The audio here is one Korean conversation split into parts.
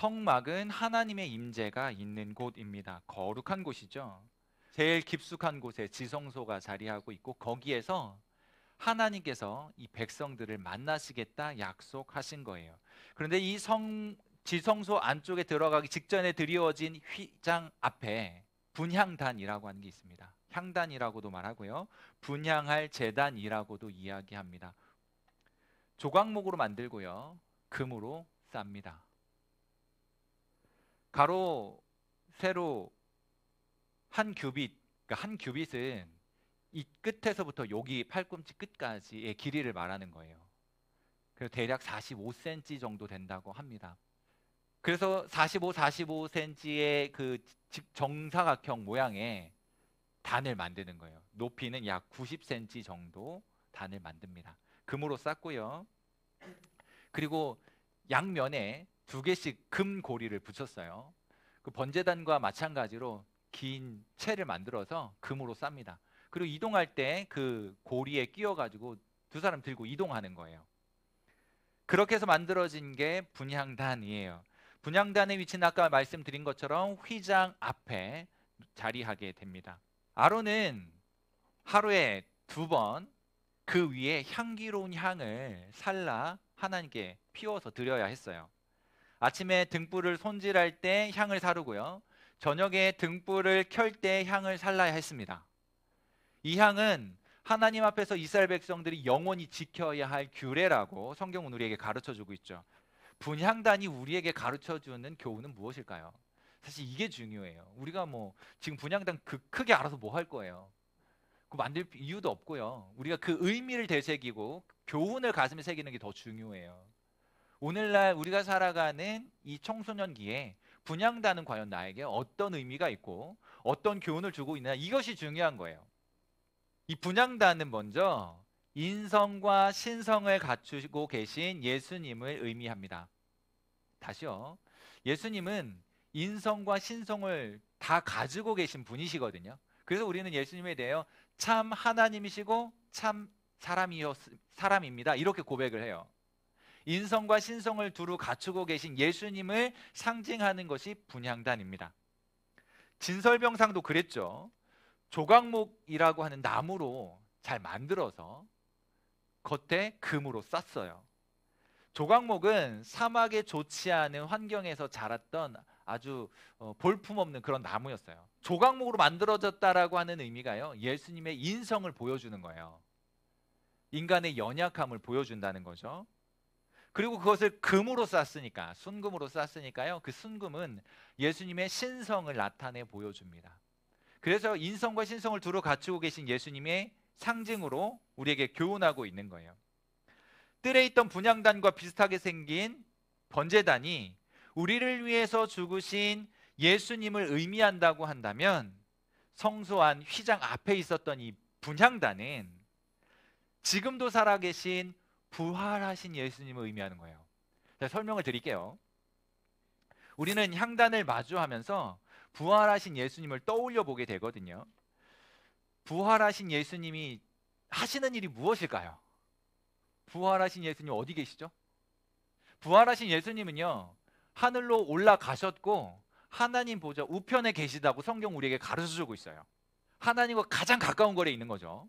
성막은 하나님의 임재가 있는 곳입니다. 거룩한 곳이죠. 제일 깊숙한 곳에 지성소가 자리하고 있고 거기에서 하나님께서 이 백성들을 만나시겠다 약속하신 거예요. 그런데 이 지성소 안쪽에 들어가기 직전에 드리워진 휘장 앞에 분향단이라고 하는 게 있습니다. 향단이라고도 말하고요. 분향할 제단이라고도 이야기합니다. 조각목으로 만들고요. 금으로 쌉니다. 가로, 세로 한 규빗, 그러니까 한 규빗은 이 끝에서부터 여기 팔꿈치 끝까지의 길이를 말하는 거예요. 그래서 대략 45cm 정도 된다고 합니다. 그래서 45cm의 그 정사각형 모양의 단을 만드는 거예요. 높이는 약 90cm 정도 단을 만듭니다. 금으로 쌌고요. 그리고 양면에 2개씩 금 고리를 붙였어요. 그 번제단과 마찬가지로 긴 채를 만들어서 금으로 쌉니다. 그리고 이동할 때 그 고리에 끼워가지고 두 사람 들고 이동하는 거예요. 그렇게 해서 만들어진 게 분향단이에요. 분향단의 위치는 아까 말씀드린 것처럼 휘장 앞에 자리하게 됩니다. 아론은 하루에 2번 그 위에 향기로운 향을 살라 하나님께 피워서 드려야 했어요. 아침에 등불을 손질할 때 향을 사르고요. 저녁에 등불을 켤 때 향을 살라야 했습니다. 이 향은 하나님 앞에서 이스라엘 백성들이 영원히 지켜야 할 규례라고 성경은 우리에게 가르쳐주고 있죠. 분향단이 우리에게 가르쳐주는 교훈은 무엇일까요? 사실 이게 중요해요. 우리가 뭐 지금 분향단 크게 알아서 뭐 할 거예요? 그 만들 이유도 없고요. 우리가 그 의미를 되새기고 교훈을 가슴에 새기는 게 더 중요해요. 오늘날 우리가 살아가는 이 청소년기에 분향단은 과연 나에게 어떤 의미가 있고 어떤 교훈을 주고 있느냐, 이것이 중요한 거예요. 이 분향단은 먼저 인성과 신성을 갖추고 계신 예수님을 의미합니다. 다시요. 예수님은 인성과 신성을 다 가지고 계신 분이시거든요. 그래서 우리는 예수님에 대해 참 하나님이시고 참 사람입니다, 이렇게 고백을 해요. 인성과 신성을 두루 갖추고 계신 예수님을 상징하는 것이 분향단입니다. 진설병상도 그랬죠. 조각목이라고 하는 나무로 잘 만들어서 겉에 금으로 쌌어요. 조각목은 사막에 좋지 않은 환경에서 자랐던 아주 볼품없는 그런 나무였어요. 조각목으로 만들어졌다라고 하는 의미가요, 예수님의 인성을 보여주는 거예요. 인간의 연약함을 보여준다는 거죠. 그리고 그것을 금으로 쌌으니까, 순금으로 쌌으니까요, 그 순금은 예수님의 신성을 나타내 보여줍니다. 그래서 인성과 신성을 두루 갖추고 계신 예수님의 상징으로 우리에게 교훈하고 있는 거예요. 뜰에 있던 분향단과 비슷하게 생긴 번제단이 우리를 위해서 죽으신 예수님을 의미한다고 한다면, 성소 안 휘장 앞에 있었던 이 분향단은 지금도 살아계신 부활하신 예수님을 의미하는 거예요. 제가 설명을 드릴게요. 우리는 향단을 마주하면서 부활하신 예수님을 떠올려 보게 되거든요. 부활하신 예수님이 하시는 일이 무엇일까요? 부활하신 예수님 어디 계시죠? 부활하신 예수님은요, 하늘로 올라가셨고 하나님 보좌 우편에 계시다고 성경 우리에게 가르쳐주고 있어요. 하나님과 가장 가까운 거리에 있는 거죠.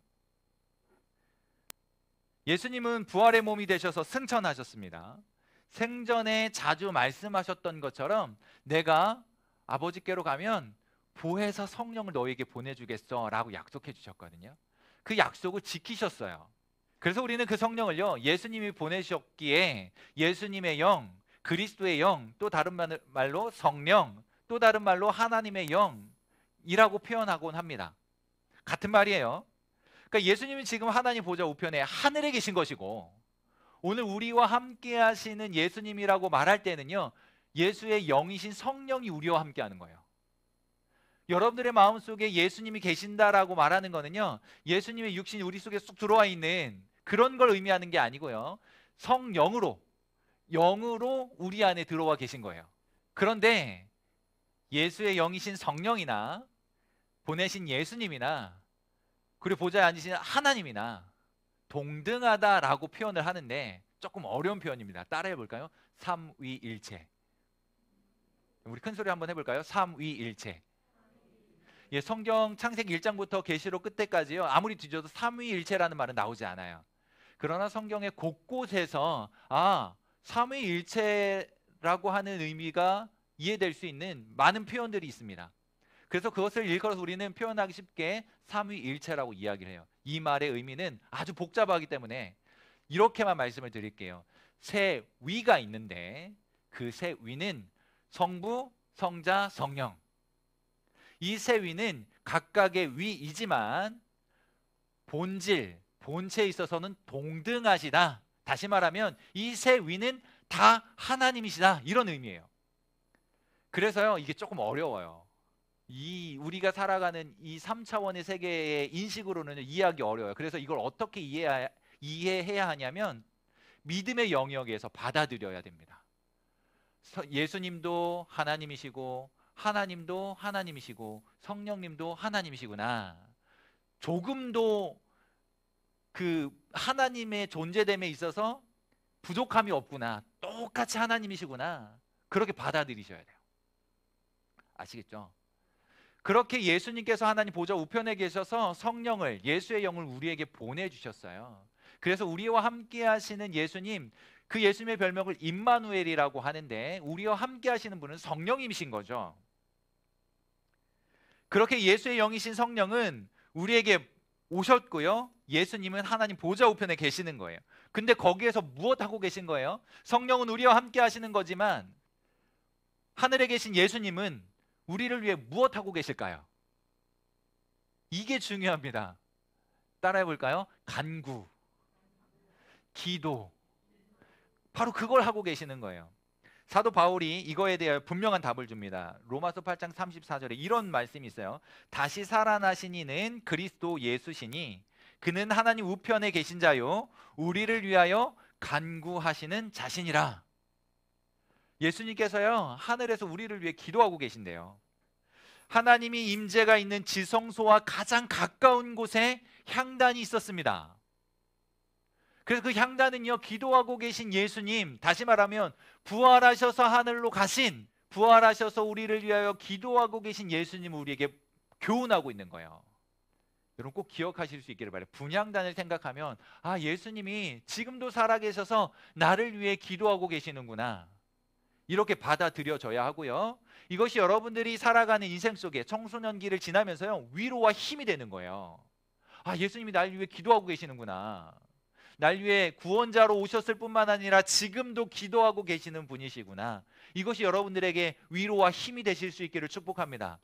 예수님은 부활의 몸이 되셔서 승천하셨습니다. 생전에 자주 말씀하셨던 것처럼 내가 아버지께로 가면 보혜사 성령을 너에게 보내주겠어 라고 약속해 주셨거든요. 그 약속을 지키셨어요. 그래서 우리는 그 성령을요, 예수님이 보내셨기에 예수님의 영, 그리스도의 영, 또 다른 말로 성령, 또 다른 말로 하나님의 영이라고 표현하곤 합니다. 같은 말이에요. 그러니까 예수님이 지금 하나님 보좌 우편에 하늘에 계신 것이고, 오늘 우리와 함께 하시는 예수님이라고 말할 때는요, 예수의 영이신 성령이 우리와 함께 하는 거예요. 여러분들의 마음속에 예수님이 계신다라고 말하는 거는요, 예수님의 육신이 우리 속에 쑥 들어와 있는 그런 걸 의미하는 게 아니고요, 성령으로, 영으로 우리 안에 들어와 계신 거예요. 그런데 예수의 영이신 성령이나 보내신 예수님이나 그리고 보좌에 앉으신 하나님이나 동등하다라고 표현을 하는데 조금 어려운 표현입니다. 따라해 볼까요? 삼위일체. 우리 큰 소리 한번 해볼까요? 삼위일체. 예, 성경 창세기 1장부터 계시록 끝에까지요, 아무리 뒤져도 삼위일체라는 말은 나오지 않아요. 그러나 성경의 곳곳에서 삼위일체라고 하는 의미가 이해될 수 있는 많은 표현들이 있습니다. 그래서 그것을 일컬어서 우리는 표현하기 쉽게 삼위일체라고 이야기를 해요. 이 말의 의미는 아주 복잡하기 때문에 이렇게만 말씀을 드릴게요. 세 위가 있는데 그 세 위는 성부, 성자, 성령. 이 세 위는 각각의 위이지만 본질, 본체에 있어서는 동등하시다. 다시 말하면 이 세 위는 다 하나님이시다. 이런 의미예요. 그래서요, 이게 조금 어려워요. 우리가 살아가는 이 3차원의 세계의 인식으로는 이해하기 어려워요. 그래서 이걸 어떻게 이해해야 하냐면 믿음의 영역에서 받아들여야 됩니다. 예수님도 하나님이시고 하나님도 하나님이시고 성령님도 하나님이시구나. 조금도 그 하나님의 존재됨에 있어서 부족함이 없구나. 똑같이 하나님이시구나. 그렇게 받아들이셔야 돼요. 아시겠죠? 그렇게 예수님께서 하나님 보좌 우편에 계셔서 성령을, 예수의 영을 우리에게 보내주셨어요. 그래서 우리와 함께 하시는 예수님, 그 예수님의 별명을 임마누엘이라고 하는데 우리와 함께 하시는 분은 성령님이신 거죠. 그렇게 예수의 영이신 성령은 우리에게 오셨고요, 예수님은 하나님 보좌 우편에 계시는 거예요. 근데 거기에서 무엇하고 계신 거예요? 성령은 우리와 함께 하시는 거지만 하늘에 계신 예수님은 우리를 위해 무엇하고 계실까요? 이게 중요합니다. 따라해 볼까요? 간구, 기도, 바로 그걸 하고 계시는 거예요. 사도 바울이 이거에 대해 분명한 답을 줍니다. 로마서 8장 34절에 이런 말씀이 있어요. 다시 살아나신 이는 그리스도 예수시니 그는 하나님 우편에 계신 자요 우리를 위하여 간구하시는 자신이라. 예수님께서요 하늘에서 우리를 위해 기도하고 계신대요. 하나님이 임재가 있는 지성소와 가장 가까운 곳에 향단이 있었습니다. 그래서 그 향단은요 기도하고 계신 예수님, 다시 말하면 부활하셔서 하늘로 가신, 부활하셔서 우리를 위하여 기도하고 계신 예수님 우리에게 교훈하고 있는 거예요. 여러분 꼭 기억하실 수 있기를 바라요. 분향단을 생각하면 예수님이 지금도 살아계셔서 나를 위해 기도하고 계시는구나, 이렇게 받아들여져야 하고요. 이것이 여러분들이 살아가는 인생 속에 청소년기를 지나면서요 위로와 힘이 되는 거예요. 예수님이 나를 위해 기도하고 계시는구나, 날 위해 구원자로 오셨을 뿐만 아니라 지금도 기도하고 계시는 분이시구나. 이것이 여러분들에게 위로와 힘이 되실 수 있기를 축복합니다.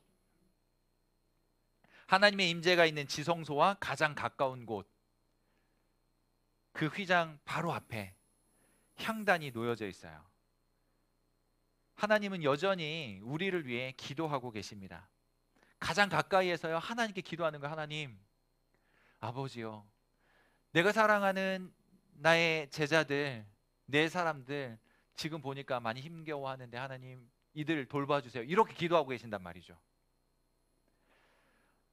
하나님의 임재가 있는 지성소와 가장 가까운 곳, 그 휘장 바로 앞에 향단이 놓여져 있어요. 하나님은 여전히 우리를 위해 기도하고 계십니다. 가장 가까이에서요 하나님께 기도하는 거, 하나님 아버지요, 내가 사랑하는 나의 제자들, 내 사람들 지금 보니까 많이 힘겨워하는데 하나님 이들을 돌봐주세요, 이렇게 기도하고 계신단 말이죠.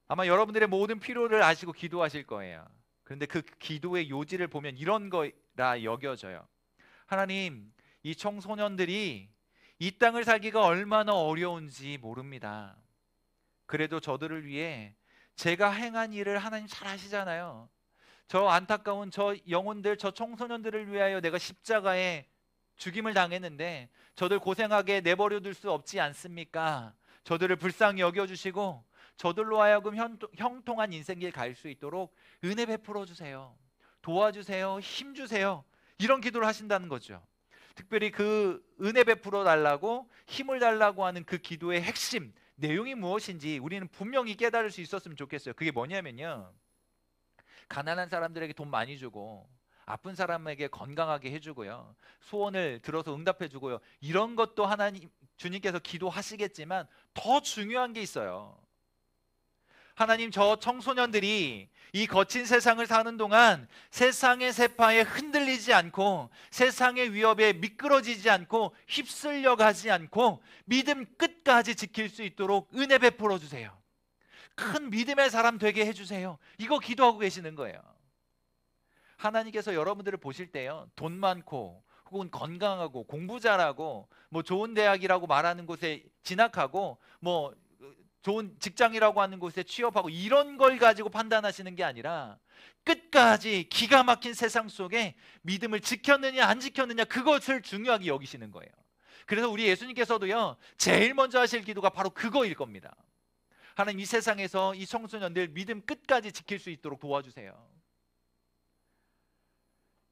아마 여러분들의 모든 필요를 아시고 기도하실 거예요. 그런데 그 기도의 요지를 보면 이런 거라 여겨져요. 하나님, 이 청소년들이 이 땅을 살기가 얼마나 어려운지 모릅니다. 그래도 저들을 위해 제가 행한 일을 하나님 잘 아시잖아요. 저 안타까운 저 영혼들, 저 청소년들을 위하여 내가 십자가에 죽임을 당했는데 저들 고생하게 내버려 둘 수 없지 않습니까? 저들을 불쌍히 여겨주시고 저들로 하여금 형통한 인생길 갈 수 있도록 은혜 베풀어 주세요, 도와주세요, 힘주세요, 이런 기도를 하신다는 거죠. 특별히 그 은혜 베풀어 달라고, 힘을 달라고 하는 그 기도의 핵심 내용이 무엇인지 우리는 분명히 깨달을 수 있었으면 좋겠어요. 그게 뭐냐면요, 가난한 사람들에게 돈 많이 주고 아픈 사람에게 건강하게 해주고요, 소원을 들어서 응답해주고요, 이런 것도 하나님 주님께서 기도하시겠지만 더 중요한 게 있어요. 하나님, 저 청소년들이 이 거친 세상을 사는 동안 세상의 세파에 흔들리지 않고 세상의 위협에 미끄러지지 않고 휩쓸려 가지 않고 믿음 끝까지 지킬 수 있도록 은혜 베풀어 주세요. 큰 믿음의 사람 되게 해주세요. 이거 기도하고 계시는 거예요. 하나님께서 여러분들을 보실 때요, 돈 많고 혹은 건강하고 공부 잘하고 뭐 좋은 대학이라고 말하는 곳에 진학하고 뭐 좋은 직장이라고 하는 곳에 취업하고 이런 걸 가지고 판단하시는 게 아니라 끝까지 기가 막힌 세상 속에 믿음을 지켰느냐 안 지켰느냐 그것을 중요하게 여기시는 거예요. 그래서 우리 예수님께서도요 제일 먼저 하실 기도가 바로 그거일 겁니다. 하나님, 이 세상에서 이 청소년들 믿음 끝까지 지킬 수 있도록 도와주세요.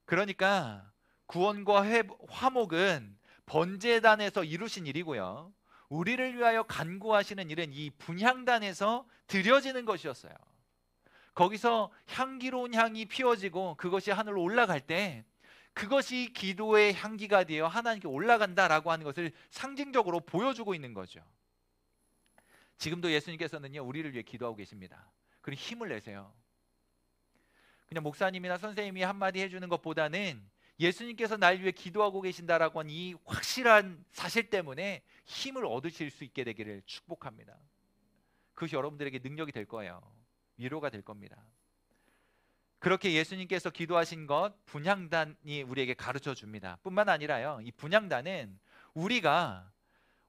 그러니까 구원과 화목은 번제단에서 이루신 일이고요, 우리를 위하여 간구하시는 일은 이 분향단에서 드려지는 것이었어요. 거기서 향기로운 향이 피워지고 그것이 하늘로 올라갈 때 그것이 기도의 향기가 되어 하나님께 올라간다라고 하는 것을 상징적으로 보여주고 있는 거죠. 지금도 예수님께서는요 우리를 위해 기도하고 계십니다. 그리고 힘을 내세요. 그냥 목사님이나 선생님이 한마디 해주는 것보다는 예수님께서 날 위해 기도하고 계신다라고 하는 이 확실한 사실 때문에 힘을 얻으실 수 있게 되기를 축복합니다. 그것이 여러분들에게 능력이 될 거예요. 위로가 될 겁니다. 그렇게 예수님께서 기도하신 것 분향단이 우리에게 가르쳐 줍니다. 뿐만 아니라요, 이 분향단은 우리가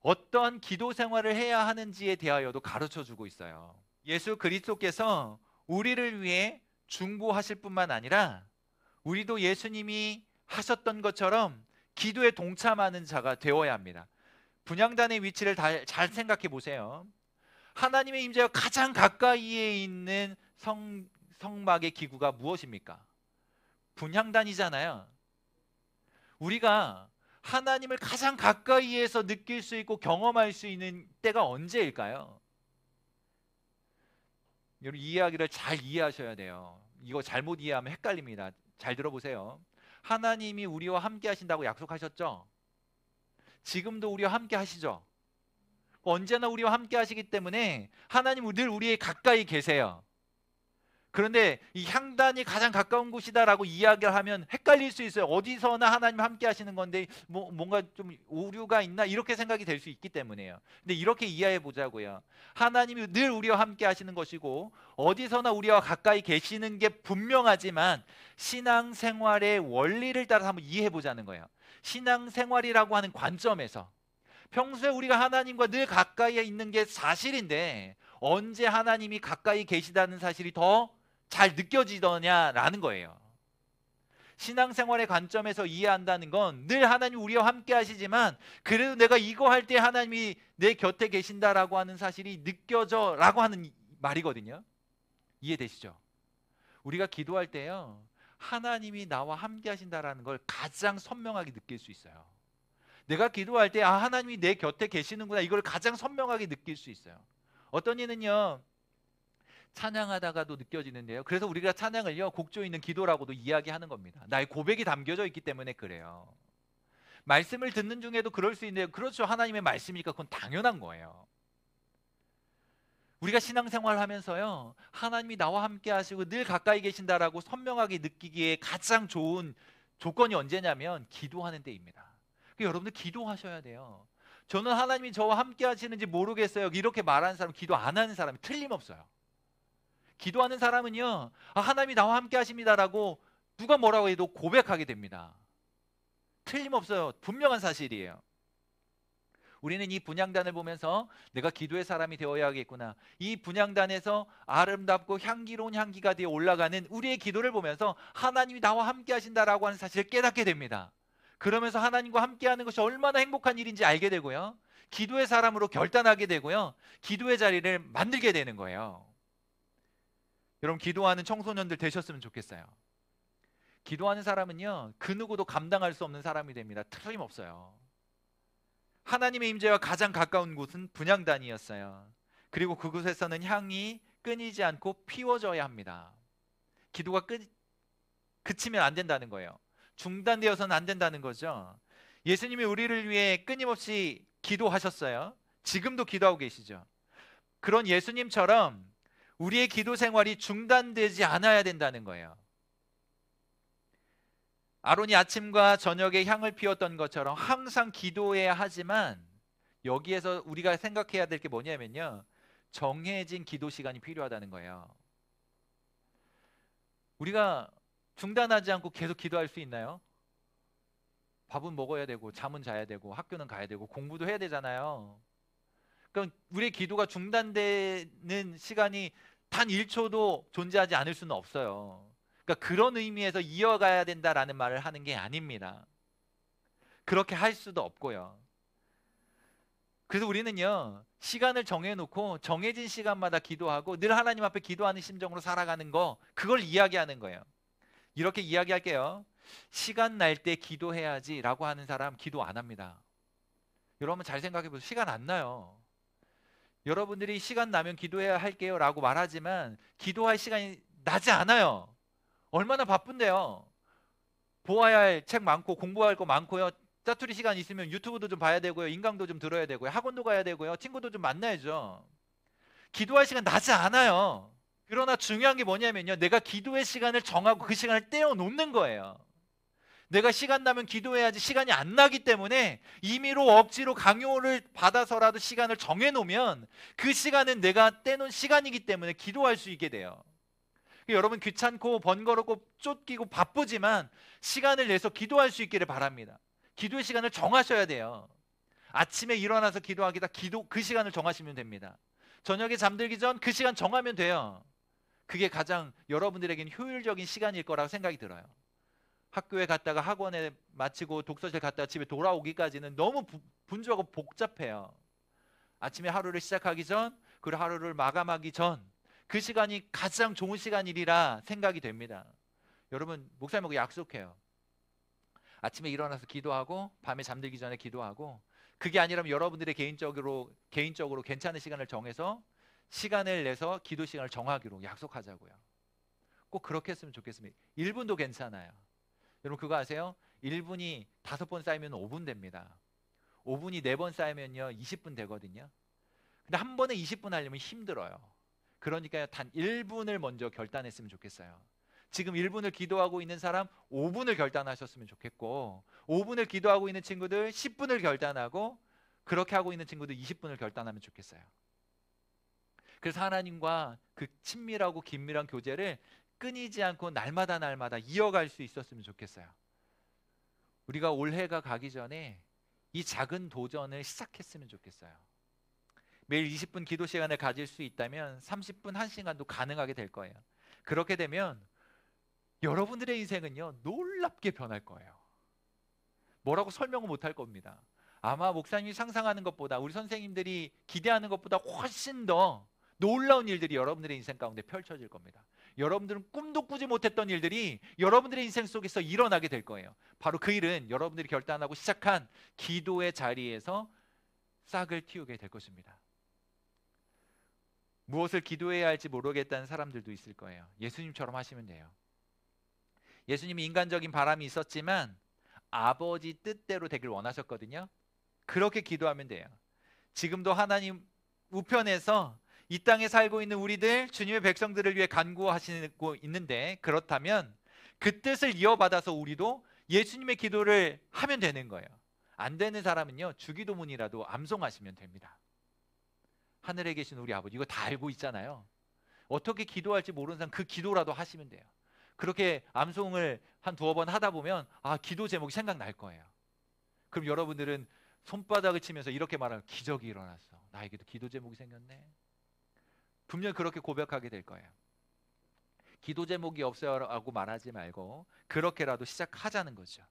어떤 기도 생활을 해야 하는지에 대하여도 가르쳐 주고 있어요. 예수 그리스도께서 우리를 위해 중보하실 뿐만 아니라 우리도 예수님이 하셨던 것처럼 기도에 동참하는 자가 되어야 합니다. 분향단의 위치를 잘 생각해 보세요. 하나님의 임재가 가장 가까이에 있는 성막의 기구가 무엇입니까? 분향단이잖아요. 우리가 하나님을 가장 가까이에서 느낄 수 있고 경험할 수 있는 때가 언제일까요? 여러분, 이 이야기를 잘 이해하셔야 돼요. 이거 잘못 이해하면 헷갈립니다. 잘 들어보세요. 하나님이 우리와 함께 하신다고 약속하셨죠? 지금도 우리와 함께 하시죠? 언제나 우리와 함께 하시기 때문에 하나님은 늘 우리의 가까이 계세요. 그런데 이 향단이 가장 가까운 곳이다라고 이야기를 하면 헷갈릴 수 있어요. 어디서나 하나님 함께 하시는 건데 뭔가 좀 오류가 있나 이렇게 생각이 될 수 있기 때문에요. 근데 이렇게 이해해 보자고요. 하나님이 늘 우리와 함께 하시는 것이고 어디서나 우리와 가까이 계시는 게 분명하지만 신앙생활의 원리를 따라서 한번 이해해 보자는 거예요. 신앙생활이라고 하는 관점에서 평소에 우리가 하나님과 늘 가까이에 있는 게 사실인데 언제 하나님이 가까이 계시다는 사실이 더 잘 느껴지더냐라는 거예요. 신앙생활의 관점에서 이해한다는 건 늘 하나님 우리와 함께 하시지만 그래도 내가 이거 할 때 하나님이 내 곁에 계신다라고 하는 사실이 느껴져 라고 하는 말이거든요. 이해되시죠? 우리가 기도할 때요 하나님이 나와 함께 하신다라는 걸 가장 선명하게 느낄 수 있어요. 내가 기도할 때 하나님이 내 곁에 계시는구나 이걸 가장 선명하게 느낄 수 있어요. 어떤 이는요 찬양하다가도 느껴지는데요, 그래서 우리가 찬양을요 곡조 있는 기도라고도 이야기하는 겁니다. 나의 고백이 담겨져 있기 때문에 그래요. 말씀을 듣는 중에도 그럴 수 있는데요, 그렇죠, 하나님의 말씀이니까 그건 당연한 거예요. 우리가 신앙생활을 하면서요 하나님이 나와 함께 하시고 늘 가까이 계신다라고 선명하게 느끼기에 가장 좋은 조건이 언제냐면 기도하는 때입니다. 여러분들 기도하셔야 돼요. 저는 하나님이 저와 함께 하시는지 모르겠어요 이렇게 말하는 사람, 기도 안 하는 사람이 틀림없어요. 기도하는 사람은요 하나님이 나와 함께 하십니다라고 누가 뭐라고 해도 고백하게 됩니다. 틀림없어요. 분명한 사실이에요. 우리는 이 분향단을 보면서 내가 기도의 사람이 되어야겠구나, 이 분향단에서 아름답고 향기로운 향기가 되어 올라가는 우리의 기도를 보면서 하나님이 나와 함께 하신다라고 하는 사실을 깨닫게 됩니다. 그러면서 하나님과 함께하는 것이 얼마나 행복한 일인지 알게 되고요, 기도의 사람으로 결단하게 되고요, 기도의 자리를 만들게 되는 거예요. 여러분, 기도하는 청소년들 되셨으면 좋겠어요. 기도하는 사람은요 그 누구도 감당할 수 없는 사람이 됩니다. 틀림없어요. 하나님의 임재와 가장 가까운 곳은 분향단이었어요. 그리고 그곳에서는 향이 끊이지 않고 피워져야 합니다. 기도가 그치면 안 된다는 거예요. 중단되어서는 안 된다는 거죠. 예수님이 우리를 위해 끊임없이 기도하셨어요. 지금도 기도하고 계시죠. 그런 예수님처럼 우리의 기도 생활이 중단되지 않아야 된다는 거예요. 아론이 아침과 저녁에 향을 피웠던 것처럼 항상 기도해야 하지만 여기에서 우리가 생각해야 될 게 뭐냐면요, 정해진 기도 시간이 필요하다는 거예요. 우리가 중단하지 않고 계속 기도할 수 있나요? 밥은 먹어야 되고 잠은 자야 되고 학교는 가야 되고 공부도 해야 되잖아요. 그럼 우리의 기도가 중단되는 시간이 단 1초도 존재하지 않을 수는 없어요. 그러니까 그런 의미에서 이어가야 된다라는 말을 하는 게 아닙니다. 그렇게 할 수도 없고요. 그래서 우리는요, 시간을 정해놓고 정해진 시간마다 기도하고 늘 하나님 앞에 기도하는 심정으로 살아가는 거, 그걸 이야기하는 거예요. 이렇게 이야기할게요. 시간 날 때 기도해야지 라고 하는 사람 기도 안 합니다. 여러분 잘 생각해 보세요. 시간 안 나요. 여러분들이 시간 나면 기도해야 할게요 라고 말하지만 기도할 시간이 나지 않아요. 얼마나 바쁜데요. 보아야 할 책 많고 공부할 거 많고요. 짜투리 시간 있으면 유튜브도 좀 봐야 되고요. 인강도 좀 들어야 되고요. 학원도 가야 되고요. 친구도 좀 만나야죠. 기도할 시간 나지 않아요. 그러나 중요한 게 뭐냐면요, 내가 기도의 시간을 정하고 그 시간을 떼어 놓는 거예요. 내가 시간 나면 기도해야지 시간이 안 나기 때문에 임의로 억지로 강요를 받아서라도 시간을 정해 놓으면 그 시간은 내가 떼놓은 시간이기 때문에 기도할 수 있게 돼요. 여러분 귀찮고 번거롭고 쫓기고 바쁘지만 시간을 내서 기도할 수 있기를 바랍니다. 기도의 시간을 정하셔야 돼요. 아침에 일어나서 기도하기다 그 시간을 정하시면 됩니다. 저녁에 잠들기 전 그 시간 정하면 돼요. 그게 가장 여러분들에게는 효율적인 시간일 거라고 생각이 들어요. 학교에 갔다가 학원에 마치고 독서실 갔다가 집에 돌아오기까지는 너무 분주하고 복잡해요. 아침에 하루를 시작하기 전, 그리고 하루를 마감하기 전, 그 시간이 가장 좋은 시간이리라 생각이 됩니다. 여러분 목사님하고 약속해요. 아침에 일어나서 기도하고 밤에 잠들기 전에 기도하고, 그게 아니라면 여러분들의 개인적으로 괜찮은 시간을 정해서 시간을 내서 기도 시간을 정하기로 약속하자고요. 꼭 그렇게 했으면 좋겠습니다. 1분도 괜찮아요. 여러분 그거 아세요? 1분이 5번 쌓이면 5분 됩니다. 5분이 4번 쌓이면요 20분 되거든요. 근데 한 번에 20분 하려면 힘들어요. 그러니까 단 1분을 먼저 결단했으면 좋겠어요. 지금 1분을 기도하고 있는 사람 5분을 결단하셨으면 좋겠고, 5분을 기도하고 있는 친구들 10분을 결단하고, 그렇게 하고 있는 친구들 20분을 결단하면 좋겠어요. 그래서 하나님과 그 친밀하고 긴밀한 교제를 끊이지 않고 날마다 이어갈 수 있었으면 좋겠어요. 우리가 올해가 가기 전에 이 작은 도전을 시작했으면 좋겠어요. 매일 20분 기도 시간을 가질 수 있다면 30분, 1시간도 가능하게 될 거예요. 그렇게 되면 여러분들의 인생은요 놀랍게 변할 거예요. 뭐라고 설명을 못할 겁니다. 아마 목사님이 상상하는 것보다, 우리 선생님들이 기대하는 것보다 훨씬 더 놀라운 일들이 여러분들의 인생 가운데 펼쳐질 겁니다. 여러분들은 꿈도 꾸지 못했던 일들이 여러분들의 인생 속에서 일어나게 될 거예요. 바로 그 일은 여러분들이 결단하고 시작한 기도의 자리에서 싹을 틔우게 될 것입니다. 무엇을 기도해야 할지 모르겠다는 사람들도 있을 거예요. 예수님처럼 하시면 돼요. 예수님이 인간적인 바람이 있었지만 아버지 뜻대로 되길 원하셨거든요. 그렇게 기도하면 돼요. 지금도 하나님 우편에서 이 땅에 살고 있는 우리들, 주님의 백성들을 위해 간구하시고 있는데, 그렇다면 그 뜻을 이어받아서 우리도 예수님의 기도를 하면 되는 거예요. 안 되는 사람은요 주기도문이라도 암송하시면 됩니다. 하늘에 계신 우리 아버지, 이거 다 알고 있잖아요. 어떻게 기도할지 모르는 사람 그 기도라도 하시면 돼요. 그렇게 암송을 한 2번 하다 보면 기도 제목이 생각날 거예요. 그럼 여러분들은 손바닥을 치면서 이렇게 말하면 기적이 일어났어. 나에게도 기도 제목이 생겼네. 분명히 그렇게 고백하게 될 거예요. 기도 제목이 없어요 라고 말하지 말고 그렇게라도 시작하자는 거죠.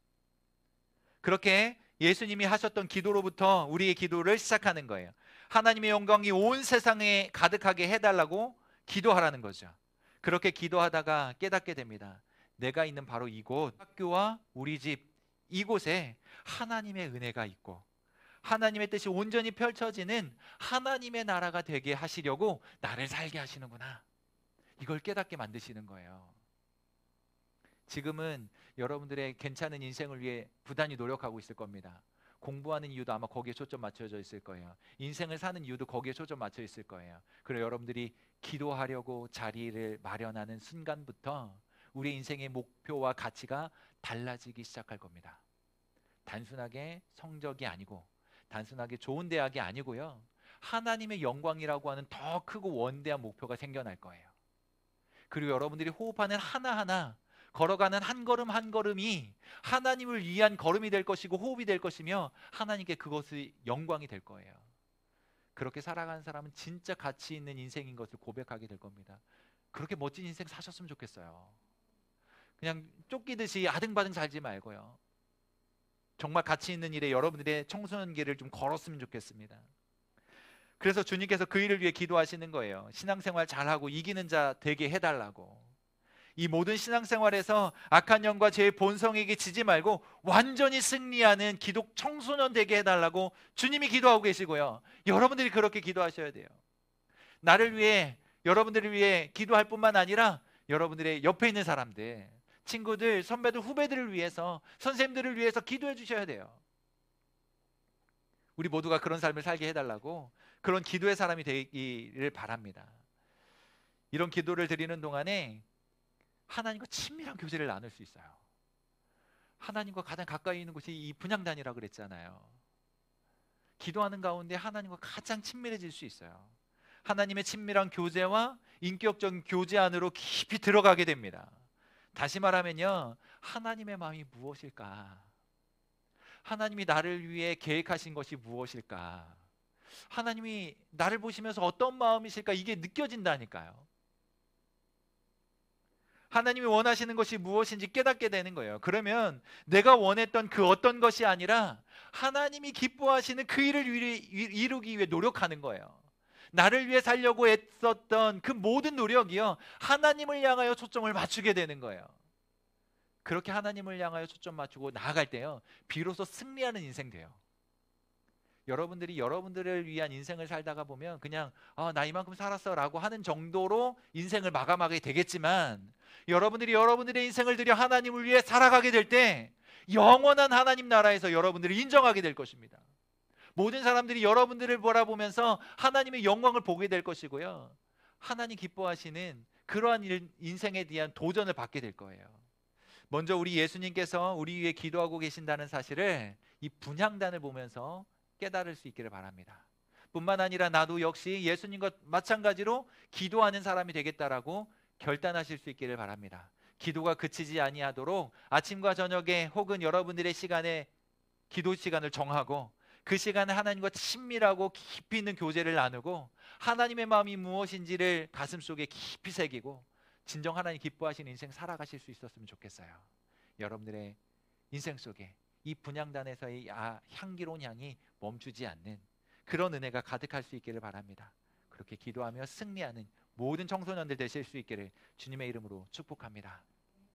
그렇게 예수님이 하셨던 기도로부터 우리의 기도를 시작하는 거예요. 하나님의 영광이 온 세상에 가득하게 해달라고 기도하라는 거죠. 그렇게 기도하다가 깨닫게 됩니다. 내가 있는 바로 이곳, 학교와 우리 집 이곳에 하나님의 은혜가 있고 하나님의 뜻이 온전히 펼쳐지는 하나님의 나라가 되게 하시려고 나를 살게 하시는구나. 이걸 깨닫게 만드시는 거예요. 지금은 여러분들의 괜찮은 인생을 위해 부단히 노력하고 있을 겁니다. 공부하는 이유도 아마 거기에 초점 맞춰져 있을 거예요. 인생을 사는 이유도 거기에 초점 맞춰 있을 거예요. 그리고 여러분들이 기도하려고 자리를 마련하는 순간부터 우리 인생의 목표와 가치가 달라지기 시작할 겁니다. 단순하게 성적이 아니고, 단순하게 좋은 대학이 아니고요, 하나님의 영광이라고 하는 더 크고 원대한 목표가 생겨날 거예요. 그리고 여러분들이 호흡하는 하나하나, 걸어가는 한 걸음 한 걸음이 하나님을 위한 걸음이 될 것이고 호흡이 될 것이며 하나님께 그것이 영광이 될 거예요. 그렇게 살아가는 사람은 진짜 가치 있는 인생인 것을 고백하게 될 겁니다. 그렇게 멋진 인생 사셨으면 좋겠어요. 그냥 쫓기듯이 아등바등 살지 말고요. 정말 가치 있는 일에 여러분들의 청소년기를 좀 걸었으면 좋겠습니다. 그래서 주님께서 그 일을 위해 기도하시는 거예요. 신앙생활 잘하고 이기는 자 되게 해달라고. 이 모든 신앙생활에서 악한 영과 죄의 본성에게 지지 말고 완전히 승리하는 기독 청소년 되게 해달라고 주님이 기도하고 계시고요. 여러분들이 그렇게 기도하셔야 돼요. 나를 위해, 여러분들을 위해 기도할 뿐만 아니라 여러분들의 옆에 있는 사람들, 친구들, 선배들, 후배들을 위해서, 선생님들을 위해서 기도해 주셔야 돼요. 우리 모두가 그런 삶을 살게 해달라고, 그런 기도의 사람이 되기를 바랍니다. 이런 기도를 드리는 동안에 하나님과 친밀한 교제를 나눌 수 있어요. 하나님과 가장 가까이 있는 곳이 이 분향단이라고 그랬잖아요. 기도하는 가운데 하나님과 가장 친밀해질 수 있어요. 하나님의 친밀한 교제와 인격적인 교제 안으로 깊이 들어가게 됩니다. 다시 말하면요, 하나님의 마음이 무엇일까? 하나님이 나를 위해 계획하신 것이 무엇일까? 하나님이 나를 보시면서 어떤 마음이실까? 이게 느껴진다니까요. 하나님이 원하시는 것이 무엇인지 깨닫게 되는 거예요. 그러면 내가 원했던 그 어떤 것이 아니라 하나님이 기뻐하시는 그 일을 이루기 위해 노력하는 거예요. 나를 위해 살려고 애썼던 그 모든 노력이요, 하나님을 향하여 초점을 맞추게 되는 거예요. 그렇게 하나님을 향하여 초점 맞추고 나아갈 때요, 비로소 승리하는 인생 돼요. 여러분들이 여러분들을 위한 인생을 살다가 보면 그냥 나 이만큼 살았어 라고 하는 정도로 인생을 마감하게 되겠지만, 여러분들이 여러분들의 인생을 들여 하나님을 위해 살아가게 될 때 영원한 하나님 나라에서 여러분들을 인정하게 될 것입니다. 모든 사람들이 여러분들을 바라보면서 하나님의 영광을 보게 될 것이고요, 하나님 기뻐하시는 그러한 인생에 대한 도전을 받게 될 거예요. 먼저 우리 예수님께서 우리 위해 기도하고 계신다는 사실을 이 분향단을 보면서 깨달을 수 있기를 바랍니다. 뿐만 아니라 나도 역시 예수님과 마찬가지로 기도하는 사람이 되겠다라고 결단하실 수 있기를 바랍니다. 기도가 그치지 아니하도록 아침과 저녁에 혹은 여러분들의 시간에 기도 시간을 정하고 그 시간에 하나님과 친밀하고 깊이 있는 교제를 나누고 하나님의 마음이 무엇인지를 가슴속에 깊이 새기고 진정 하나님 기뻐하시는 인생 살아가실 수 있었으면 좋겠어요. 여러분들의 인생 속에 이 분향단에서의 향기로운 향이 멈추지 않는 그런 은혜가 가득할 수 있기를 바랍니다. 그렇게 기도하며 승리하는 모든 청소년들 되실 수 있기를 주님의 이름으로 축복합니다.